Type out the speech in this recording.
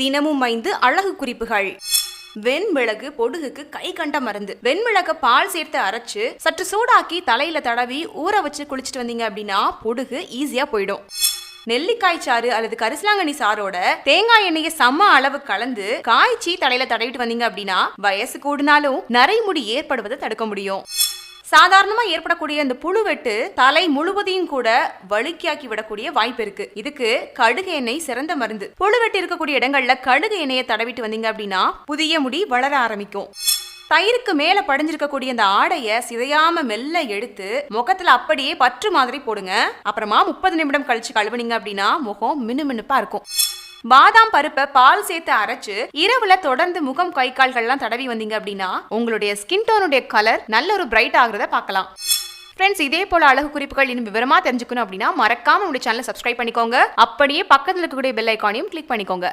தினமும் 5 அழகு குறிப்புகள். வெண்மிளகு பொடுகுக்கு கை கண்ட மருந்து. வெண்மிளக பால் சேர்த்து அரைச்சு சற்று சூடாக்கி தலையில தடவி ஊற வச்சு குளிச்சுட்டு வந்தீங்க அப்படின்னா பொடுகு ஈஸியா போயிடும். நெல்லிக்காய் சாறு அல்லது கரிசலாங்கண்ணி சாரோட தேங்காய் எண்ணெயை சம அளவு கலந்து காய்ச்சி தலையில தடவிட்டு வந்தீங்க அப்படின்னா வயசு கூடினாலும் நரைமுடி ஏற்படுவதை தடுக்க முடியும். சாதாரணமா ஏற்படக்கூடிய இந்த புழுவெட்டு தலை முழுவதையும் கூட வழுக்கியாக்கி விடக்கூடிய வாய்ப்பு இருக்கு. இதுக்கு கடுகு எண்ணெய் சிறந்த மருந்து. புழுவெட்டு இருக்கக்கூடிய இடங்கள்ல கடுகு எண்ணெயை தடவிட்டு வந்தீங்க அப்படின்னா புதிய முடி வளர ஆரம்பிக்கும். தயிருக்கு மேல படிஞ்சிருக்கக்கூடிய இந்த ஆடைய சிதையாம மெல்ல எடுத்து முகத்துல அப்படியே பற்று மாதிரி போடுங்க. அப்புறமா 30 நிமிடம் கழிச்சு கழுவுனீங்க அப்படின்னா முகம் மினுமினுப்பா இருக்கும். பாதாம் பருப்பை பால் சேர்த்து அரைச்சு இரவுல தொடர்ந்து முகம் கை கால்கள்லாம் தடவி வந்தீங்க அப்படின்னா உங்களுடைய ஸ்கின் டோனுடைய கலர் நல்ல ஒரு பிரைட் ஆகுறத பார்க்கலாம். ஃப்ரெண்ட்ஸ், இதே போல அழகு குறிப்புகள் இன்னும் விவரமா தெரிஞ்சுக்கணும் அப்படின்னா மறக்காம உங்களுடைய சேனலை சப்ஸ்கிரைப் பண்ணிக்கோங்க. அப்படியே பக்கத்தில் இருக்கக்கூடிய பெல் ஐக்கானையும் கிளிக் பண்ணிக்கோங்க.